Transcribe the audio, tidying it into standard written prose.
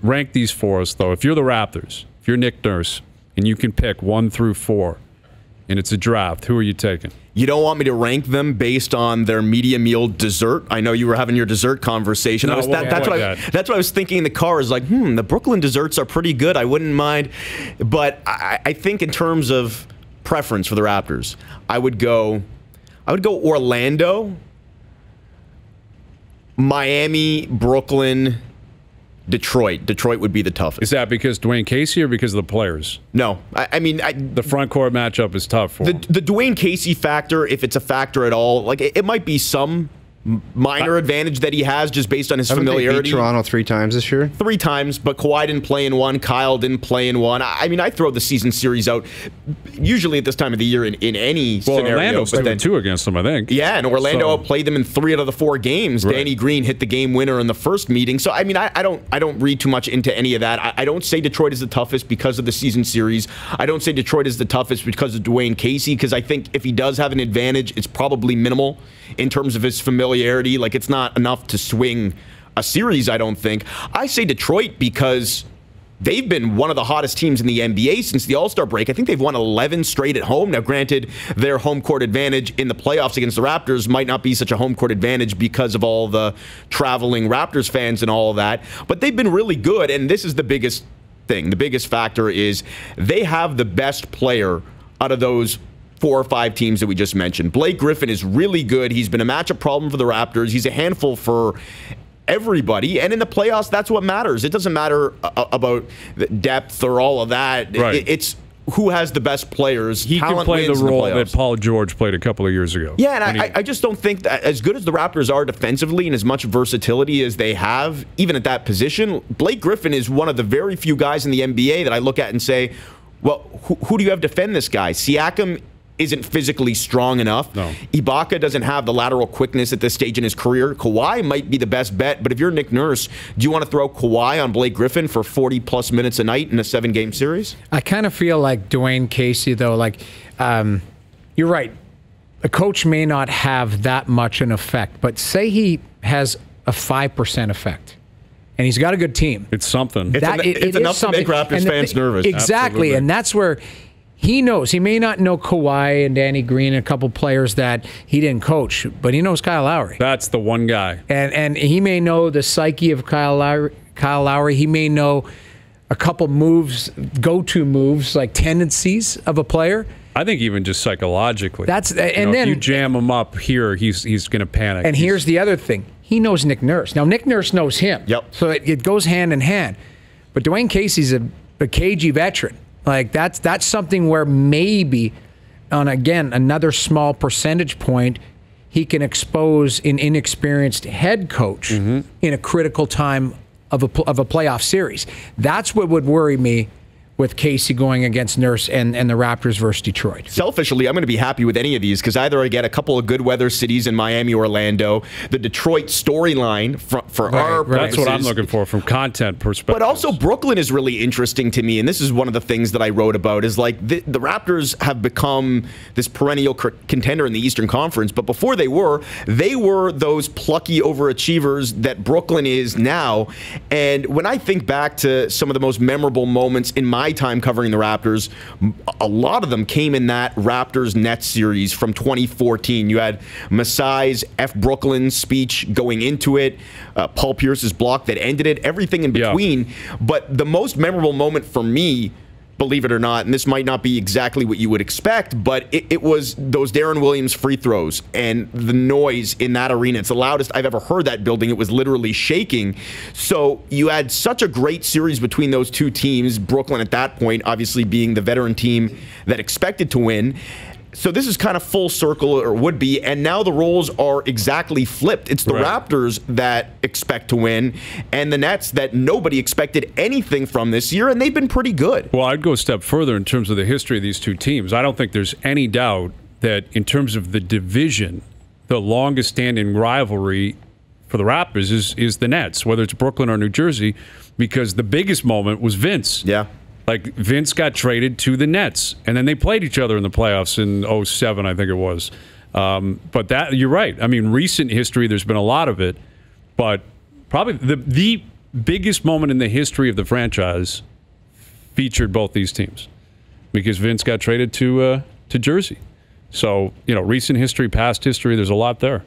rank these for us, though. If you're the Raptors, if you're Nick Nurse, and you can pick 1 through 4, and it's a draft, who are you taking? You don't want me to rank them based on their media meal dessert? I know you were having your dessert conversation. No, that's what I was thinking in the car. Is like, the Brooklyn desserts are pretty good. I wouldn't mind. But I think in terms of preference for the Raptors, I would go Orlando, Miami, Brooklyn, Detroit. Detroit would be the toughest. Is that because Dwane Casey or because of the players? No. The front court matchup is tough for him. The Dwane Casey factor, if it's a factor at all, like it might be some minor advantage that he has just based on his familiarity. They beat Toronto 3 times this year? 3 times, but Kawhi didn't play in one. Kyle didn't play in one. I throw the season series out usually at this time of the year in any scenario. Orlando's 2-2 against them, I think. Yeah, and Orlando outplayed them in 3 out of the 4 games. Right. Danny Green hit the game winner in the first meeting. So, I don't read too much into any of that. I don't say Detroit is the toughest because of the season series. I don't say Detroit is the toughest because of Dwane Casey, because I think if he does have an advantage, it's probably minimal in terms of his familiarity. Like, it's not enough to swing a series, I don't think. I say Detroit because they've been one of the hottest teams in the NBA since the All-Star break. I think they've won 11 straight at home. Now, granted, their home court advantage in the playoffs against the Raptors might not be such a home court advantage because of all the traveling Raptors fans and all of that, but they've been really good, and this is the biggest thing. The biggest factor is they have the best player out of those 4 or 5 teams that we just mentioned. Blake Griffin is really good. He's been a matchup problem for the Raptors. He's a handful for everybody. And in the playoffs, that's what matters. It doesn't matter about depth or all of that. Right. It's who has the best players. He can play the role that Paul George played a couple of years ago. Yeah, and I just don't think that as good as the Raptors are defensively and as much versatility as they have, even at that position, Blake Griffin is one of the very few guys in the NBA that I look at and say, well, who do you have defend this guy? Siakam isn't physically strong enough. No. Ibaka doesn't have the lateral quickness at this stage in his career. Kawhi might be the best bet, but if you're Nick Nurse, do you want to throw Kawhi on Blake Griffin for 40-plus minutes a night in a 7-game series? I kind of feel like Dwane Casey, though, like, you're right. A coach may not have that much an effect, but say he has a 5% effect, and he's got a good team. It's something. It's enough to make Raptors fans nervous. Exactly, Absolutely. And that's where he knows. He may not know Kawhi and Danny Green and a couple players that he didn't coach, but he knows Kyle Lowry. That's the one guy. And he may know the psyche of Kyle Lowry. He may know a couple moves, go-to moves, like tendencies of a player. I think even just psychologically. Then if you jam him up here, he's going to panic. And here's the other thing. He knows Nick Nurse. Now, Nick Nurse knows him. Yep. So it goes hand in hand. But Dwane Casey's a cagey veteran. Like, that's something where maybe, on, again, another small percentage point, he can expose an inexperienced head coach in a critical time of a playoff series. That's what would worry me with Casey going against Nurse and the Raptors versus Detroit. Selfishly, I'm going to be happy with any of these because either I get a couple of good weather cities in Miami, Orlando, the Detroit storyline for our purposes. That's what I'm looking for from content perspective. But also Brooklyn is really interesting to me, and this is one of the things that I wrote about, is like the Raptors have become this perennial contender in the Eastern Conference, but before they were those plucky overachievers that Brooklyn is now. And when I think back to some of the most memorable moments in my time covering the Raptors, a lot of them came in that Raptors-Nets series from 2014. You had Masai's F. Brooklyn speech going into it, Paul Pierce's block that ended it, everything in between. Yeah. But the most memorable moment for me, believe it or not, and this might not be exactly what you would expect, but it was those Deron Williams free throws and the noise in that arena. It's the loudest I've ever heard that building. It was literally shaking. So you had such a great series between those two teams, Brooklyn at that point obviously being the veteran team that expected to win. So this is kind of full circle, or would be, and now the roles are exactly flipped. It's the Raptors that expect to win, and the Nets that nobody expected anything from this year, and they've been pretty good. Well, I'd go a step further in terms of the history of these two teams. I don't think there's any doubt that in terms of the division, the longest-standing rivalry for the Raptors is the Nets, whether it's Brooklyn or New Jersey, because the biggest moment was Vince. Yeah. Like, Vince got traded to the Nets, and then they played each other in the playoffs in 2007, I think it was. But that, you're right. I mean, recent history, there's been a lot of it, but probably biggest moment in the history of the franchise featured both these teams because Vince got traded to Jersey. So, recent history, past history, there's a lot there.